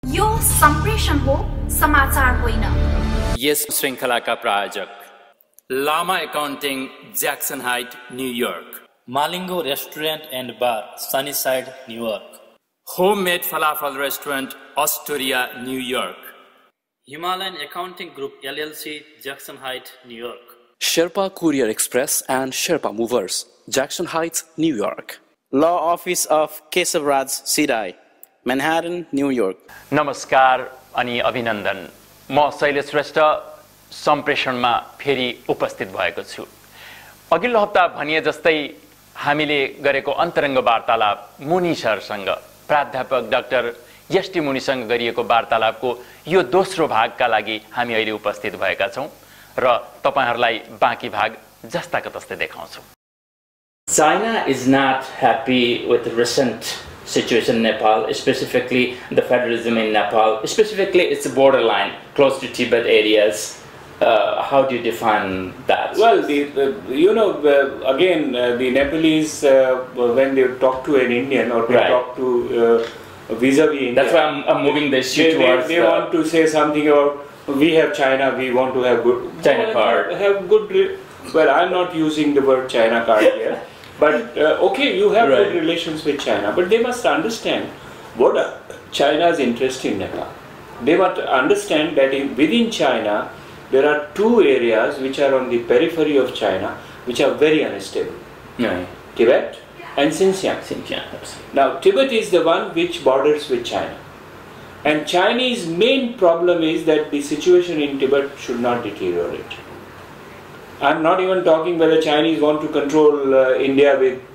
यो संप्रेषण हो, समाचार होइन। यस श्रृंखलाका प्रायोजक Lama accounting, Jackson height, New York. Malingo restaurant and bar, Sunnyside, New York. Homemade falafel restaurant, Astoria, New York. Himalayan accounting group LLC, Jackson height, New York. Sherpa Courier Express and Sherpa Movers, Jackson Heights, New York. Law Office of Kesavraj Sidai, Manhattan, New York. नमस्कार अनि अभिनन्दन। म शैलेश श्रेष्ठ सम्प्रेषणमा फेरि उपस्थित भएको छु। अघिल्लो हप्ता भनिए जस्तै हामीले गरेको अन्तरङ्ग वार्तालाप मुनि सरसँग, प्राध्यापक डाक्टर एसटी मुनिसँग गरिएको वार्तालापको यो दोस्रो भागका लागि हामी अहिले उपस्थित भएका छौँ र तपाईहरुलाई बाँकी भाग जस्ताको तस्तै देखाउँछौँ। China is not happy with the recent situation in Nepal, specifically the federalism in Nepal, specifically its borderline close to Tibet areas. How do you define that? Well, the Nepalese, when they talk to an Indian or they talk to vis-a-vis India, that's why I'm moving the issue towards. They want to say something about we have China, we want to have good China card. Have good. Well, I'm not using the word China card here. But okay, you have good relations with China, but they must understand what China's interest in Nepal. They must understand that within China, there are two areas which are on the periphery of China, which are very unstable. Tibet and Xinjiang. Now, Tibet is the one which borders with China. And Chinese main problem is that the situation in Tibet should not deteriorate. I'm not even talking whether Chinese want to control India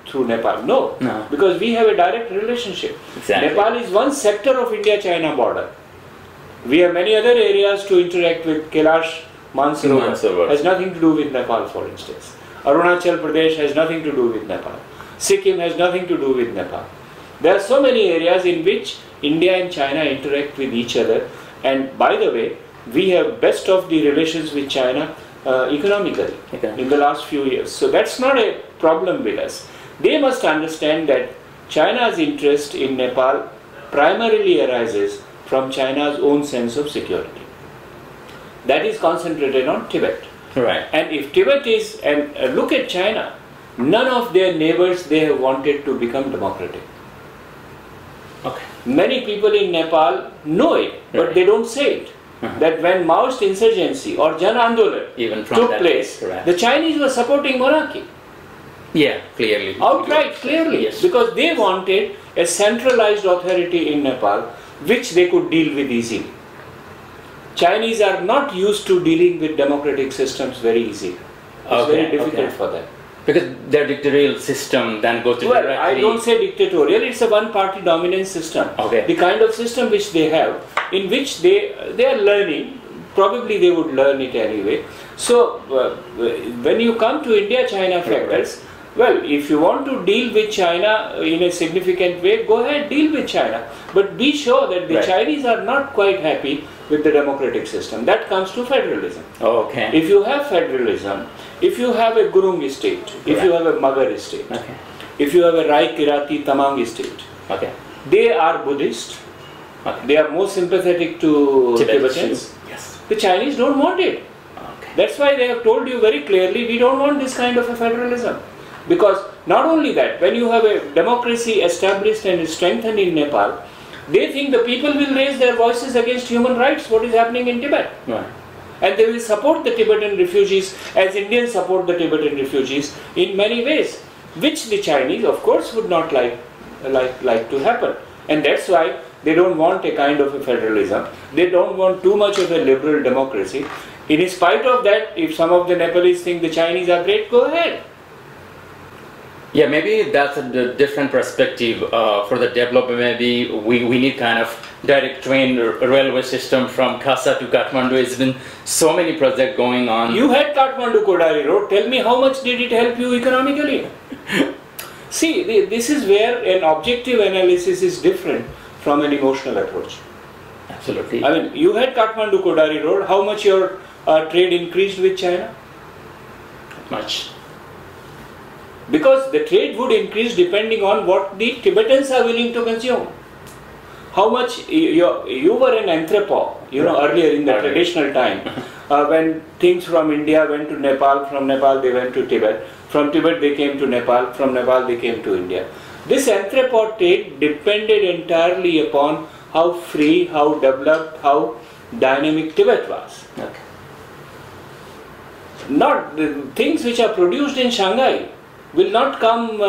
through Nepal. No, because we have a direct relationship. Exactly. Nepal is one sector of India-China border. We have many other areas to interact with. Kailash Mansarovar has nothing to do with Nepal, for instance. Arunachal Pradesh has nothing to do with Nepal. Sikkim has nothing to do with Nepal. There are so many areas in which India and China interact with each other. And by the way, we have best of the relations with China economically in the last few years. So that's not a problem with us. They must understand that China's interest in Nepal primarily arises from China's own sense of security. That is concentrated on Tibet. Right. And if Tibet is, and look at China, none of their neighbors they have wanted to become democratic. Okay. Many people in Nepal know it, but they don't say it. That when Maoist insurgency or Jan Andolan took place, the Chinese were supporting monarchy. Yeah, clearly. Outright, clearly. Yes. Because they wanted a centralized authority in Nepal which they could deal with easily. Chinese are not used to dealing with democratic systems very easily. It's very difficult for them. Because their dictatorial system then goes to directly... I don't say dictatorial, it's a one-party dominance system. The kind of system which they have, in which they are learning, probably they would learn it anyway. So, when you come to India-China factors, well, if you want to deal with China in a significant way, go ahead, deal with China. But be sure that the Chinese are not quite happy with the democratic system. That comes to federalism. If you have federalism, if you have a Gurung state, if you have a Magar state, if you have a Rai Kirati Tamang state, they are Buddhist, they are more sympathetic to Tibetans. The Chinese don't want it. That's why they have told you very clearly, we don't want this kind of a federalism. Because not only that, when you have a democracy established and strengthened in Nepal, they think the people will raise their voices against human rights, what is happening in Tibet. And they will support the Tibetan refugees as Indians support the Tibetan refugees in many ways, which the Chinese, of course, would not like to happen. And that's why they don't want a kind of a federalism. They don't want too much of a liberal democracy. In spite of that, if some of the Nepalese think the Chinese are great, go ahead. Yeah, maybe that's a different perspective for the development. Maybe we need kind of direct train railway system from Khasa to Kathmandu. There's been so many projects going on. You had Kathmandu-Kodari road. Tell me how much did it help you economically? See, this is where an objective analysis is different from an emotional approach. Absolutely. I mean, you had Kathmandu-Kodari road. How much your trade increased with China? Much. Because the trade would increase depending on what the Tibetans are willing to consume. how much you were an anthropo, earlier in the traditional time, when things from India went to Nepal, from Nepal they went to Tibet, from Tibet they came to Nepal, from Nepal they came to India. This anthropoid depended entirely upon how free, how developed, how dynamic Tibet was. Okay. Not the things which are produced in Shanghai will not come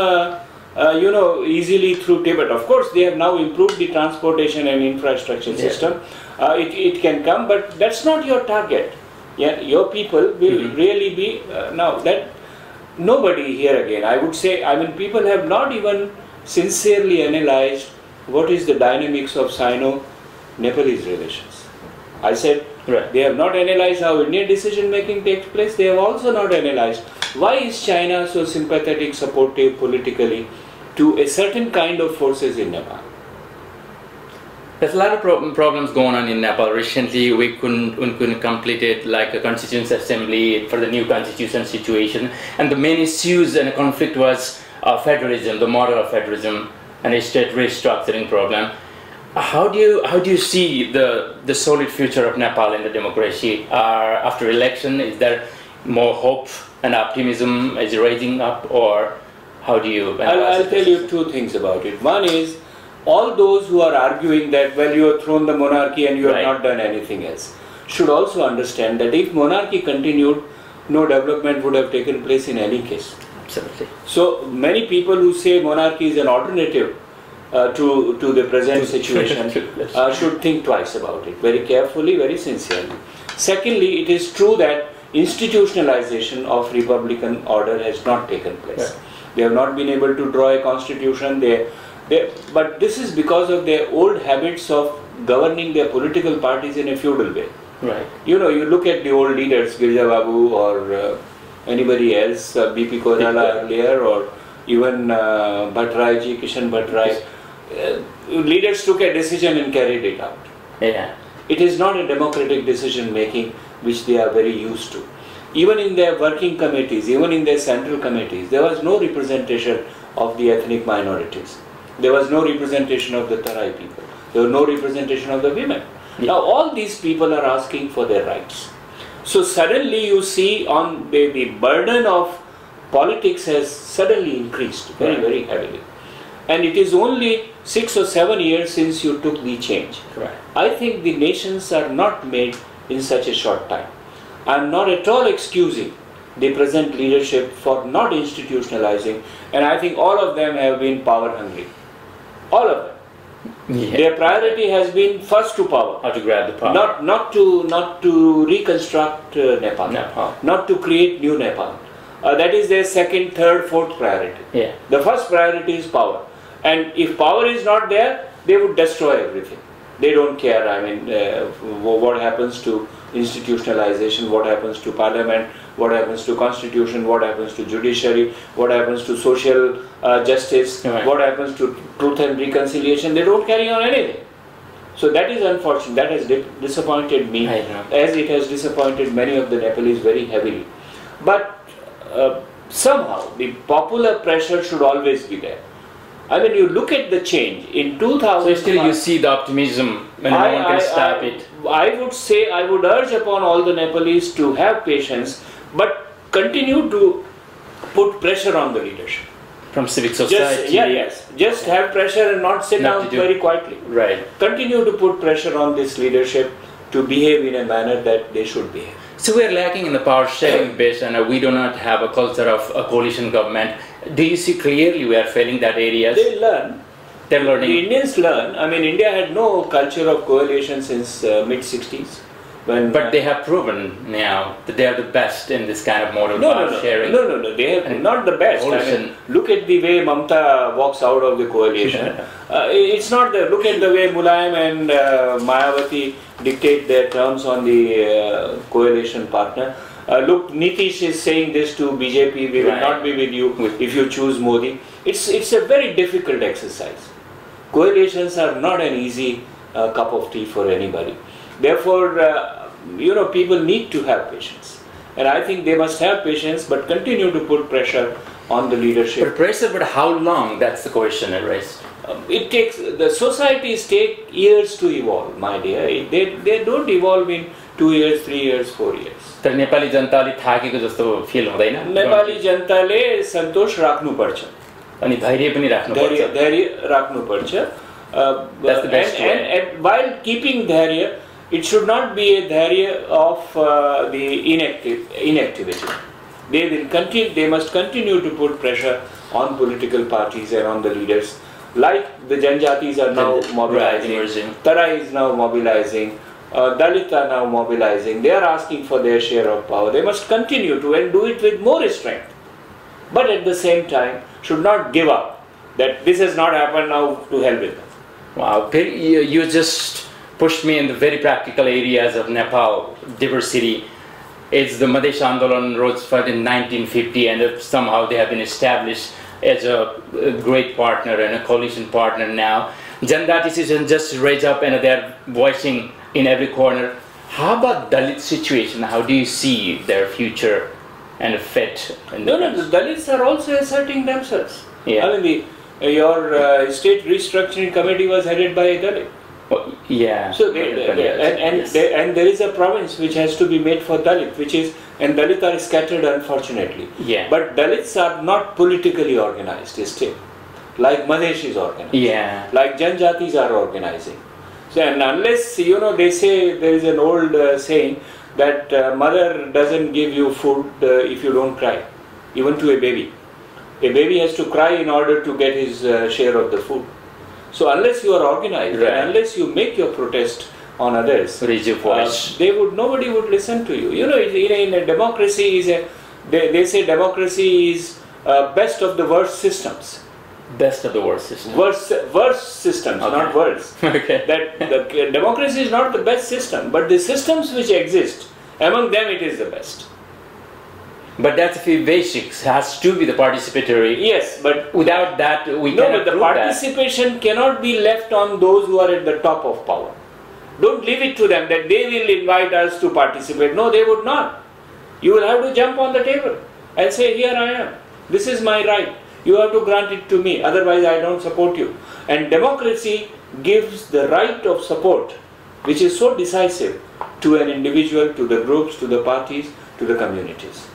easily through Tibet. Of course, they have now improved the transportation and infrastructure system. It can come, but that's not your target. Yeah, your people will really be now that nobody here again. I would say, people have not even sincerely analyzed what is the dynamics of Sino-Nepalese relations. I said they have not analyzed how Indian decision making takes place. They have also not analyzed why is China so sympathetic, supportive politically to a certain kind of forces in Nepal. There's a lot of problems going on in Nepal. Recently, we couldn't complete it like a constituent assembly for the new constitution situation, and the main issues and conflict was federalism, the model of federalism, and a state restructuring problem. How do you see the solid future of Nepal in the democracy after election? Is there more hope and optimism is rising up, or how do you? I'll tell you two things about it. One is all those who are arguing that you have thrown the monarchy and you have not done anything else should also understand that if monarchy continued, no development would have taken place in any case. Absolutely. So many people who say monarchy is an alternative to the present situation should think twice about it, very carefully, very sincerely. Secondly, it is true that institutionalization of republican order has not taken place. They have not been able to draw a constitution. But this is because of their old habits of governing their political parties in a feudal way. Right. You look at the old leaders, Girija Babu or anybody else, B.P. Koirala earlier, or even Bhattraiji, Kishan Bhattrai. Leaders took a decision and carried it out. Yeah. It is not a democratic decision making which they are very used to. Even in their working committees, even in their central committees, there was no representation of the ethnic minorities. There was no representation of the Tarai people. There was no representation of the women. Now all these people are asking for their rights. So suddenly you see on the burden of politics has suddenly increased very, very heavily. And it is only 6 or 7 years since you took the change. Correct. I think the nations are not made in such a short time. I am not at all excusing the present leadership for not institutionalizing, and I think all of them have been power hungry. All of them. Yeah. Their priority has been first to power. How to grab the power. Not to reconstruct Nepal. Not to create new Nepal. That is their second, third, fourth priority. Yeah. The first priority is power. And if power is not there, they would destroy everything. They don't care. What happens to institutionalization, what happens to parliament, what happens to constitution, what happens to judiciary, what happens to social justice, what happens to truth and reconciliation. They don't carry on anything. So that is unfortunate. That has disappointed me, as it has disappointed many of the Nepalese very heavily. But somehow the popular pressure should always be there. You look at the change in 2000. So still you see the optimism when no one can stop it. I would say, I would urge upon all the Nepalese to have patience, but continue to put pressure on the leadership. From civic society. Just have pressure and not sit down very quietly. Right. Continue to put pressure on this leadership to behave in a manner that they should behave. So we are lacking in the power sharing base, and we do not have a culture of a coalition government. Do you see clearly we are failing that area? They learn. They're learning. The Indians learn. India had no culture of coalition since mid-60s. But they have proven now that they are the best in this kind of model power sharing. No. They have not the best. Look at the way Mamta walks out of the coalition. It's not the. Look at the way Mulayam and Mayawati dictate their terms on the coalition partner. Look, Nitish is saying this to BJP, we will not be with you if you choose Modi. It's a very difficult exercise. Coalitions are not an easy cup of tea for anybody. Therefore, people need to have patience. And I think they must have patience, but continue to put pressure on the leadership. But pressure, but how long? That's the question I raised. It takes, the societies take years to evolve, my dear. They don't evolve in 2 years, 3 years, 4 years. तर नेपाली जनताले थाकेको जस्तो fill हुँदैन? नेपाली जनताले सन्तोष राख्नुपर्छ अनि धैर्य पनि राख्नुपर्छ. धैर्य राख्नुपर्छ. That's the best way. And while keeping dharya, it should not be a dharya of the inactivity. They must continue to put pressure on political parties and on the leaders. Like the Janjatis are now mobilizing, Tarai is now mobilizing, Dalit are now mobilizing. They are asking for their share of power. They must continue to and do it with more strength. But at the same time, should not give up. That this has not happened, now to hell with them. Wow, you just pushed me in the very practical areas of Nepal diversity. It's the Madhesh Andolan rose fought in 1950, and somehow they have been established as a great partner and a coalition partner now. Janjatis is just raise up and they're voicing in every corner. How about Dalit situation? How do you see their future and fit? No, the Dalits are also asserting themselves. Yeah. I mean, your state restructuring committee was headed by a Dalit. Well, yeah. So and there is a province which has to be made for Dalit, and Dalit are scattered, unfortunately. Yeah. But Dalits are not politically organized still, like Madhesh is organized. Yeah. Like Janjatis are organizing. So, and unless they say, there is an old saying that mother doesn't give you food if you don't cry, even to a baby. A baby has to cry in order to get his share of the food. So unless you are organized, right, and unless you make your protest on others, raise your voice, nobody would listen to you. In a democracy they say democracy is best of the worst systems. Best of the worst systems. Worst systems, okay, not worst. Okay. That the democracy is not the best system, but the systems which exist, among them it is the best. But that's the basics, has to be the participatory. Yes, but without that we cannot. No, but the participation cannot be left on those who are at the top of power. Don't leave it to them that they will invite us to participate. No, they would not. You will have to jump on the table and say, here I am. This is my right. You have to grant it to me. Otherwise, I don't support you. And democracy gives the right of support, which is so decisive, to an individual, to the groups, to the parties, to the communities.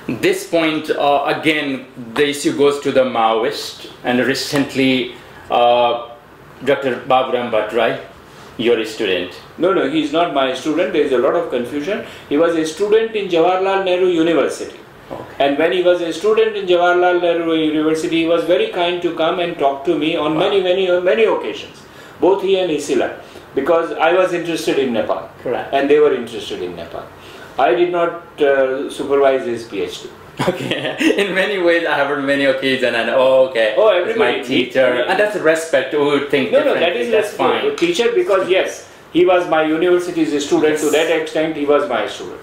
This point, again, the issue goes to the Maoist, and recently Dr. Baburam Bhattarai, your student. No, he is not my student. There is a lot of confusion. He was a student in Jawaharlal Nehru University. Okay. And when he was a student in Jawaharlal Nehru University, he was very kind to come and talk to me on many occasions, both he and Isila, because I was interested in Nepal. Correct. And they were interested in Nepal. I did not supervise his PhD. Okay. In many ways, I have heard many occasions, and everybody, my teacher, and that's respect. We would think no, that is that's fine. Teacher, because yes, he was my university's student. Yes. To that extent, he was my student.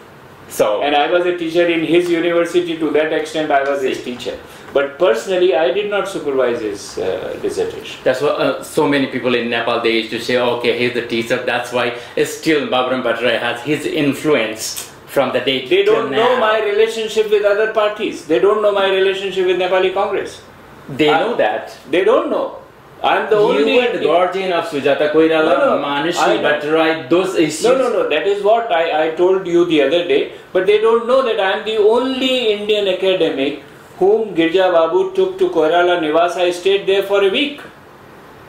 So, and I was a teacher in his university. To that extent, I was his teacher. But personally, I did not supervise his dissertation. That's what so many people in Nepal, they used to say, okay, he's the teacher. That's why still Baburam Bhattarai has his influence from the day. They don't know my relationship with other parties. They don't know my relationship with Nepali Congress. They know that. They don't know. I'm the only... You were the guardian of Sujata Koirala, Manushi Bhattarai, those issues. No. That is what I told you the other day. But they don't know that I'm the only Indian academic whom Girja Babu took to Koirala Nivas. I stayed there for a week.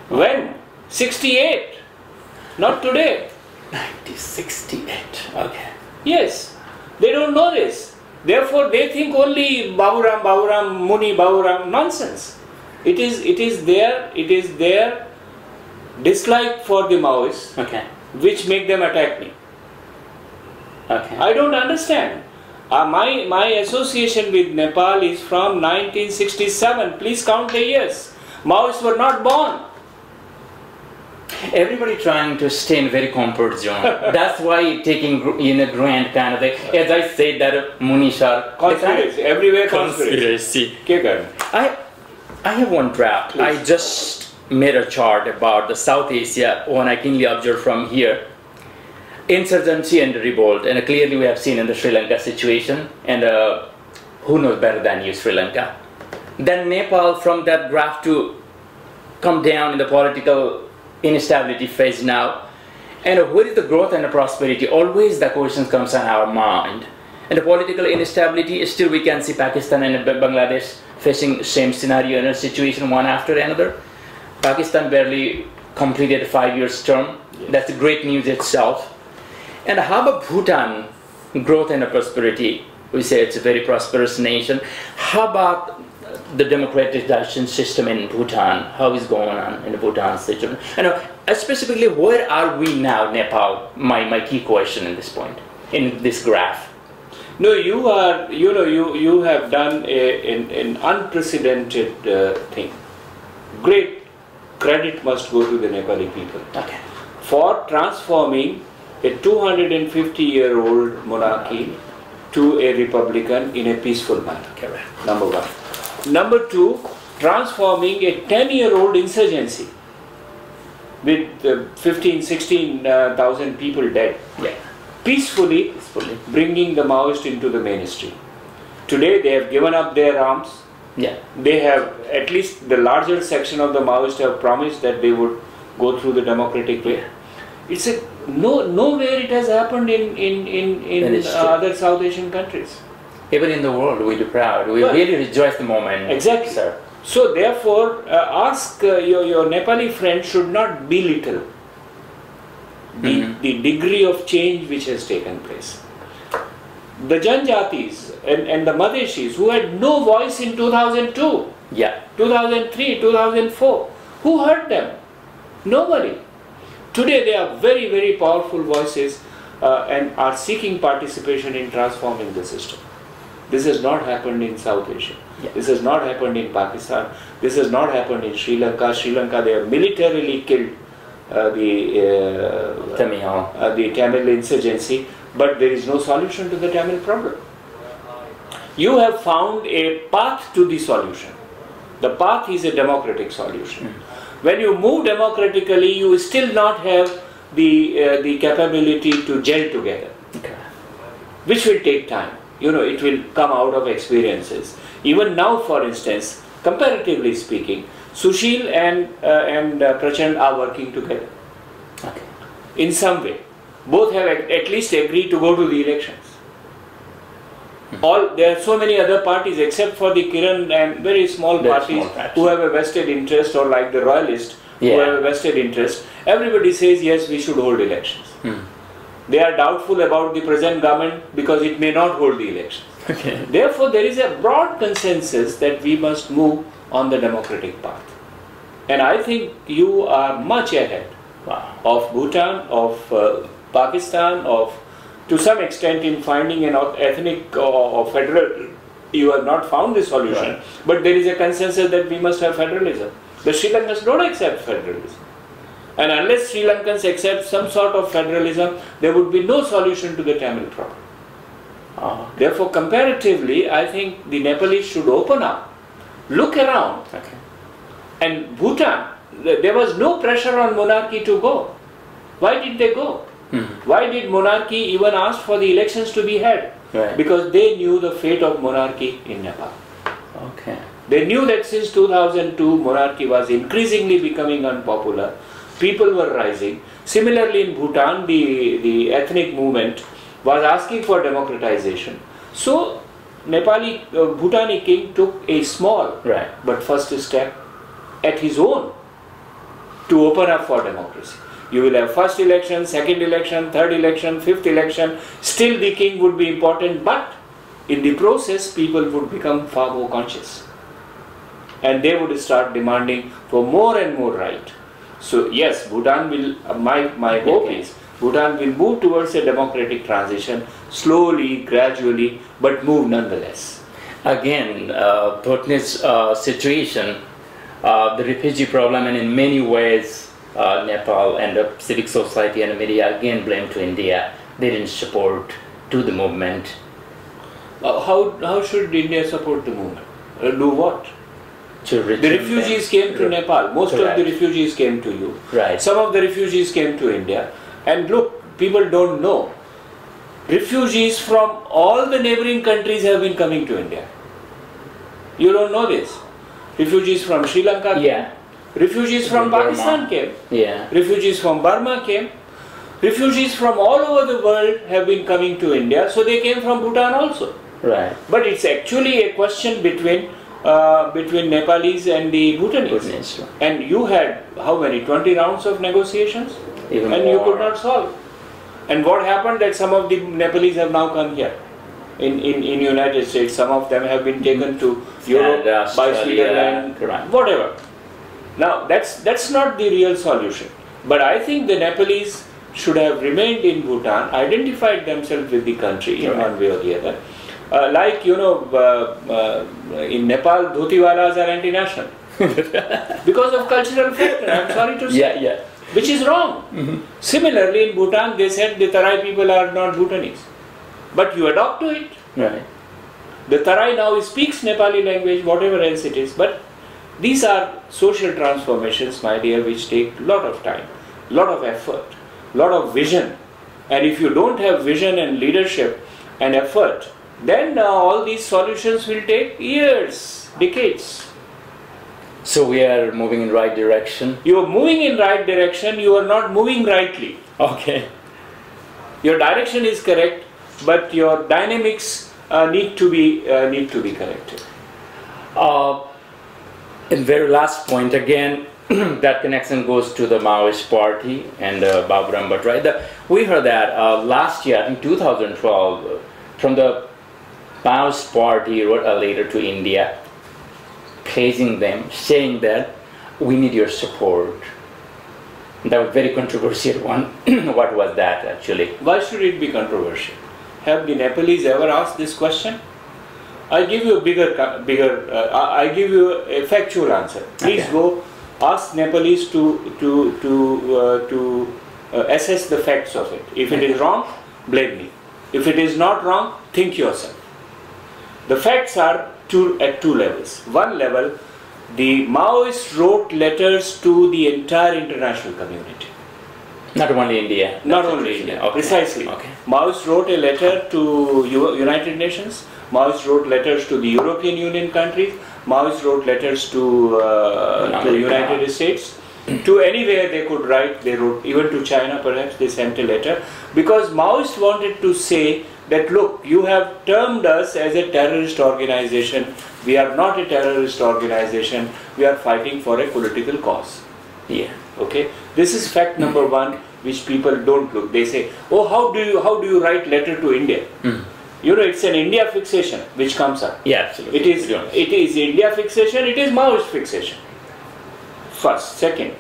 When? 68. Not today. 1968. Okay. Yes. They don't know this. Therefore, they think only Baburam, Muni, Baburam, nonsense. It is their dislike for the Maoists, okay, which make them attack me. Okay. I don't understand. My association with Nepal is from 1967. Please count the years. Maoists were not born. Everybody trying to stay in a very comfort zone. That's why taking in a grand kind of thing. As I said that Munishar. Conspiracy. Everywhere conspiracy. I have one draft. Please. I just made a chart about the South Asia, one I keenly observed from here. Insurgency and revolt, and clearly we have seen in the Sri Lanka situation, and who knows better than you, Sri Lanka. then Nepal from that graph to come down in the political instability phase now. And where is the growth and the prosperity? Always the question comes on our mind. And the political instability, still we can see Pakistan and Bangladesh facing same scenario and situation one after another. Pakistan barely completed 5 years term. Yes. That's great news itself. And how about Bhutan, growth and prosperity? We say it's a very prosperous nation. How about the democratization system in Bhutan? How is going on in the Bhutan situation? And specifically, where are we now, Nepal? My key question in this point, in this graph. No, you are, you have done an unprecedented thing. Great credit must go to the Nepali people. Okay. For transforming a 250-year-old monarchy to a republican in a peaceful manner. Correct. Number one. Number two, transforming a 10-year-old insurgency with 16,000 people dead. Yeah. Peacefully bringing the Maoists into the mainstream. Today they have given up their arms. Yeah. They have, at least the larger section of the Maoists have promised that they would go through the democratic way. It's a nowhere it has happened in other South Asian countries. Even in the world, we are proud. We really rejoice the moment. Exactly. Sir. So therefore, ask your Nepali friend should not belittle the degree of change which has taken place. The Janjatis and the Madeshis who had no voice in 2002, 2003, 2004, who heard them? Nobody. Today they are very, very powerful voices and are seeking participation in transforming the system. This has not happened in South Asia. Yeah. This has not happened in Pakistan. This has not happened in Sri Lanka. Sri Lanka, they have militarily killed the Tamil insurgency, but there is no solution to the Tamil problem. You have found a path to the solution. The path is a democratic solution. When you move democratically, you still not have the capability to gel together, which will take time. It will come out of experiences. Even now, for instance, comparatively speaking, Sushil and Prachand are working together. Okay. In some way. Both have at least agreed to go to the elections. There are so many other parties except for the Kiran and very small parties who have a vested interest, or like the Royalists who have a vested interest. Everybody says yes, we should hold elections. They are doubtful about the present government because it may not hold the elections. Okay. Therefore, there is a broad consensus that we must move on the democratic path. And I think you are much ahead of Bhutan, of Pakistan, to some extent in finding an ethnic or federal. You have not found the solution, but there is a consensus that we must have federalism. The Sri Lankans don't accept federalism. And unless Sri Lankans accept some sort of federalism, there would be no solution to the Tamil problem. Therefore, comparatively, I think the Nepalese should open up, look around. Okay. And Bhutan, there was no pressure on monarchy to go. Why did they go? Why did monarchy even ask for the elections to be held? Because they knew the fate of monarchy in Nepal. Okay. They knew that since 2002, monarchy was increasingly becoming unpopular. People were rising. Similarly, in Bhutan, the ethnic movement was asking for democratization. So, Bhutani king took a small but first step at his own to open up for democracy. You will have first election, second election, third election, fifth election. Still the king would be important, but in the process, people would become far more conscious. And they would start demanding for more and more right. So yes, Bhutan will, my hope is, Bhutan will move towards a democratic transition, slowly, gradually, but move nonetheless. Again, Bhutanese situation, the refugee problem, and in many ways, Nepal and the civic society and the media again blame to India. They didn't support to the movement. How should India support the movement? Do what? The refugees came to Nepal. Most of the refugees came to you. Some of the refugees came to India. And look, people don't know. Refugees from all the neighboring countries have been coming to India. You don't know this. Refugees from Sri Lanka came. Yeah. Refugees from Burma. Pakistan came. Yeah. Refugees from Burma came. Refugees from all over the world have been coming to India, so they came from Bhutan also. Right. But it's actually a question between Nepalese and the Bhutanese. Bhutanese. And you had how many? 20 rounds of negotiations, Even and more. you could not solve. And what happened? That some of the Nepalese have now come here. In United States, some of them have been taken to Europe, Canada, by Australia, Switzerland, correct. whatever. Now that's not the real solution. But I think the Nepalese should have remained in Bhutan, identified themselves with the country in one way or the other. Like in Nepal, dhotiwalas are anti-national because of cultural factor. I'm sorry to say. Yeah. Which is wrong. Similarly, in Bhutan, they said the Tarai people are not Bhutanese. But you adopt to it. Right. The Tarai now speaks Nepali language, whatever else it is. But these are social transformations, my dear, which take a lot of time, lot of effort, lot of vision. And if you don't have vision and leadership and effort, then all these solutions will take years, decades. So we are moving in right direction. You are moving in right direction, you are not moving rightly. Okay. Your direction is correct, but your dynamics need to be corrected. And very last point again, that connection goes to the Maoist party and Baburam Bhattarai. We heard that last year, in 2012, from the Maoist party wrote a letter to India, praising them, saying that we need your support. That was a very controversial one. What was that actually? Why should it be controversial? Have the Nepalese ever asked this question? I give you a I give you a factual answer. Please go ask Nepalese to assess the facts of it. If it is wrong, blame me. If it is not wrong, think yourself. The facts are at two levels. One level, the Maoists wrote letters to the entire international community. Not only India. Not only India, okay. Precisely. Okay. Maoists wrote a letter to United Nations. Maoists wrote letters to the European Union countries. Maoists wrote letters to the United States. To anywhere they could write, they wrote. Even to China, perhaps they sent a letter, because Maoists wanted to say that, look, you have termed us as a terrorist organization. We are not a terrorist organization. We are fighting for a political cause. Yeah. Okay. This is fact number one, which people don't look. They say, oh, how do you write letter to India? You know, it's an India fixation which comes up. Yeah, absolutely. It is India fixation. It is Maoist fixation. First. Second,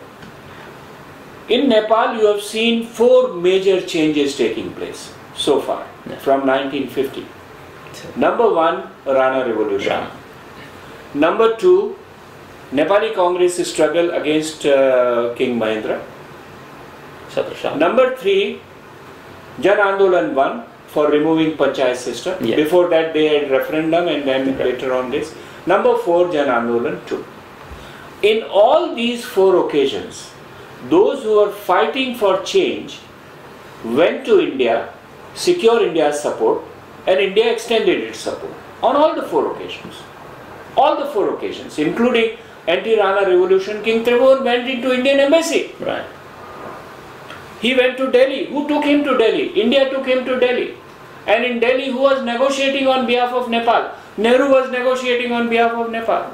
in Nepal you have seen 4 major changes taking place so far from 1950. Number 1, Rana Revolution. Number 2, Nepali Congress struggle against King Mahendra. Number 3, Jan Andolan 1 for removing Panchayat system. Yeah. Before that they had referendum, and then later on this. Number 4, Jan Andolan 2. In all these 4 occasions, those who were fighting for change went to India, secure India's support, and India extended its support on all the 4 occasions. All the 4 occasions, including anti-Rana revolution. King Tribhuvan went into Indian embassy. Right. He went to Delhi. Who took him to Delhi? India took him to Delhi. And in Delhi, who was negotiating on behalf of Nepal? Nehru was negotiating on behalf of Nepal.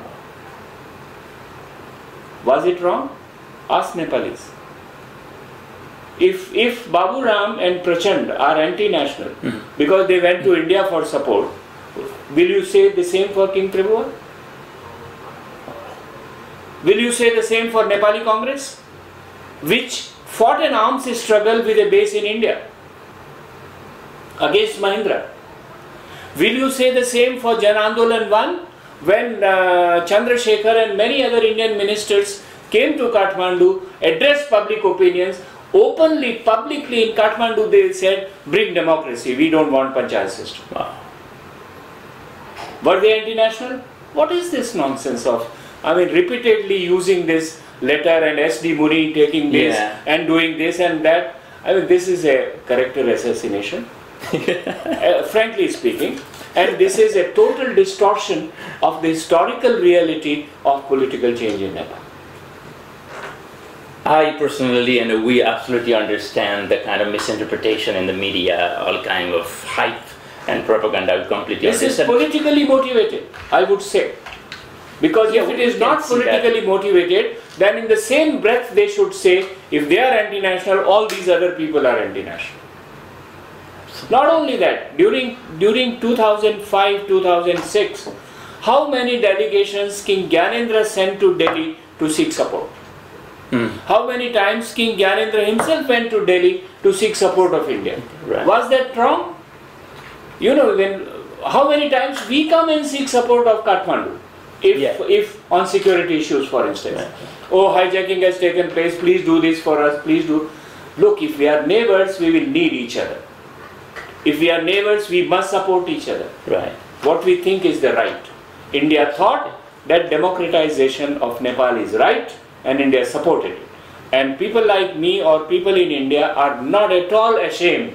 Was it wrong? Ask Nepalese. If Babu Ram and Prachand are anti-national because they went to India for support, will you say the same for King Tribhuvan? Will you say the same for Nepali Congress, which fought an arms struggle with a base in India against Mahendra? Will you say the same for Jan Andolan 1 when Chandrasekhar and many other Indian ministers came to Kathmandu, addressed public opinions, openly, publicly in Kathmandu they said, bring democracy, we don't want Panchayat system. Wow. Were they anti-national? What is this nonsense of, repeatedly using this letter and S.D. Muni taking this and doing this and that? This is a character assassination. frankly speaking. And this is a total distortion of the historical reality of political change in Nepal. I personally and we absolutely understand the kind of misinterpretation in the media, all kind of hype and propaganda. We completely This is politically motivated, I would say. Because if it is not politically motivated, then in the same breath they should say, if they are anti-national, all these other people are anti-national. Not only that, during 2005-2006, how many delegations King Gyanendra sent to Delhi to seek support? How many times King Gyanendra himself went to Delhi to seek support of India? Right. Was that wrong? You know, how many times we come and seek support of Kathmandu? If on security issues, for instance. Right. Oh, hijacking has taken place, please do this for us, please do. Look, if we are neighbors, we will need each other. If we are neighbors, we must support each other. Right. What we think is the right. India thought that democratization of Nepal is right, and India supported it. And people like me or people in India are not at all ashamed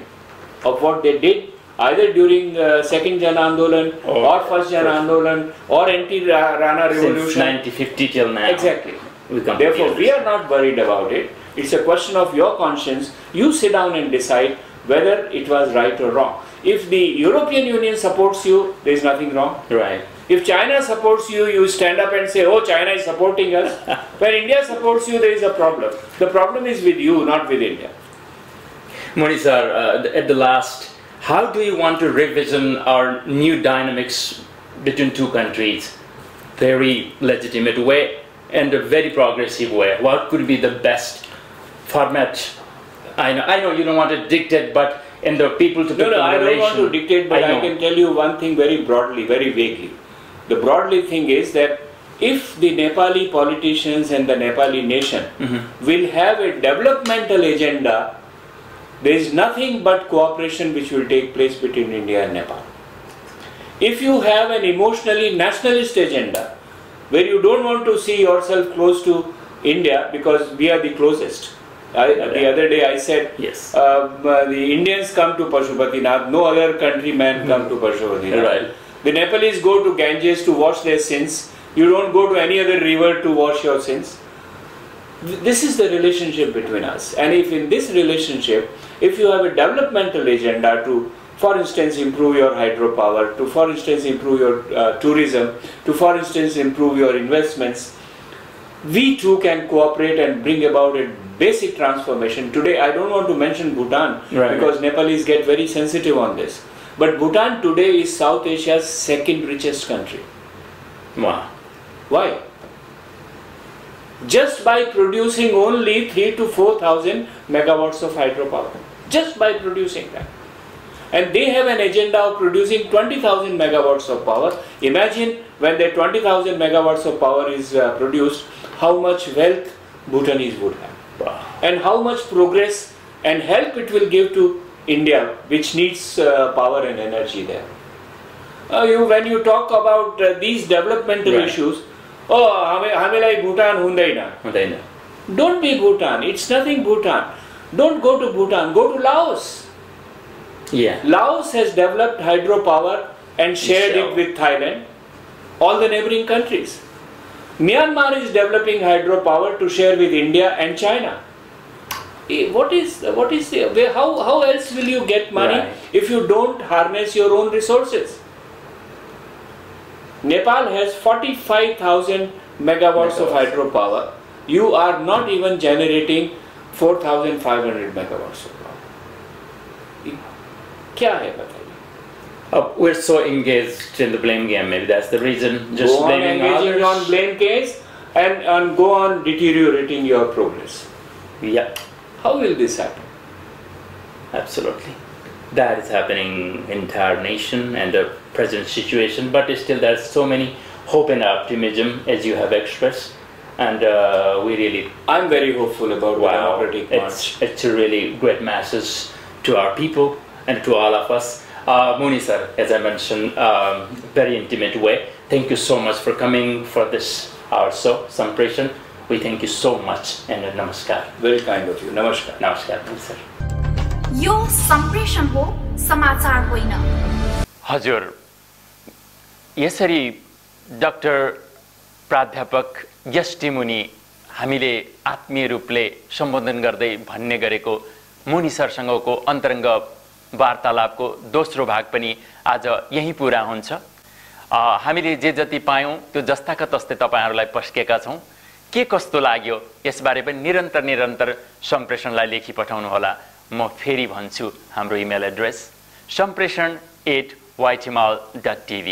of what they did, either during Second Jan Andolan or First Jan Andolan or anti-Rana revolution. Since 1950 till now. Exactly. Therefore, we are not worried about it. It's a question of your conscience. You sit down and decide whether it was right or wrong. If the European Union supports you, there is nothing wrong. Right. If China supports you, you stand up and say, oh, China is supporting us. When India supports you, there is a problem. The problem is with you, not with India. Muni sir, at the last, how do you want to revision our new dynamics between two countries? Very legitimate way and a very progressive way. What could be the best format? I know you don't want to dictate, but in the people to people I relation. don't want to dictate, but I can tell you one thing very broadly, very vaguely. The broadly thing is that if the Nepali politicians and the Nepali nation will have a developmental agenda, there is nothing but cooperation which will take place between India and Nepal. If you have an emotionally nationalist agenda, where you don't want to see yourself close to India because we are the closest. The other day I said, yes. The Indians come to Pashupatinath, no other countrymen come to Pashupatinath. Right. The Nepalese go to Ganges to wash their sins. You don't go to any other river to wash your sins. This is the relationship between us. And if in this relationship, if you have a developmental agenda to, for instance, improve your hydropower, to, for instance, improve your tourism, to, for instance, improve your investments, we too can cooperate and bring about a basic transformation. Today, I don't want to mention Bhutan because Nepalese get very sensitive on this. But Bhutan today is South Asia's second richest country. Wow. Why? Just by producing only 3,000 to 4,000 megawatts of hydropower. Just by producing that. And they have an agenda of producing 20,000 megawatts of power. Imagine when the 20,000 megawatts of power is produced, how much wealth Bhutanese would have. Wow. And how much progress and help it will give to India, which needs power and energy there. When you talk about these developmental issues, Hamilai Bhutan hundaina. Don't be Bhutan, it's nothing Bhutan. Don't go to Bhutan, go to Laos. Yeah. Laos has developed hydropower and shared it with Thailand, all the neighboring countries. Myanmar is developing hydropower to share with India and China. How else will you get money if you don't harness your own resources? Nepal has 45,000 megawatts of hydropower. You are not even generating 4,500 megawatts of power. Kya hai bataiye? We're so engaged in the blame game. Maybe that's the reason. Just go on engaging on blame case and go on deteriorating your progress. Yeah. How will this happen? Absolutely. That is happening in entire nation and the present situation, but still there's so many hope and optimism as you have expressed, and I'm very hopeful about the democratic march. It's a really great message to our people and to all of us. Muni sir, as I mentioned, very intimate way. Thank you so much for coming for this our show, Sampreshan. We thank you so much and namaskar. Very kind of you. Namaskar. Namaskar, sir. यो सम्प्रेषण हो, समाचार होइन। हजुर, यसरी doctor प्राध्यापक ST मुनि हामीले आत्मीय रूपले सम्बोधन गर्दै भन्ने गरेको मुनि सरसँगको अन्तरङ्ग वार्तालापको दोस्रो भाग पनि आज यही पूरा हुन्छ। हामीले जे जति पायौँ त्यो जस्ताका तस्तै तपाईहरुलाई पस्केका छौँ। के कस्तो लाग्यो यसबारे पनि निरन्तर सम्प्रेषणलाई लेखी पठाउनु होला। म फेरि भन्छु हाम्रो इमेल एड्रेस sampreshan@whitehimal.tv।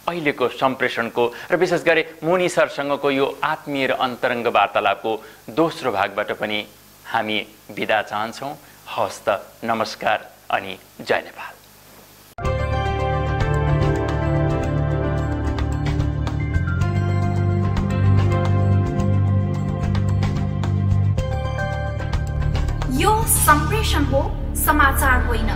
अहिलेको सम्प्रेषणको र विशेष गरी मुनि सरसँगको यो आत्मीय र अन्तरङ्ग वार्तालापको दोस्रो भागबाट पनि हामी बिदा चाहन्छौँ। हवस् त, नमस्कार अनि जय नेपाल। यो सम्प्रेषण हो, समाचार होइन।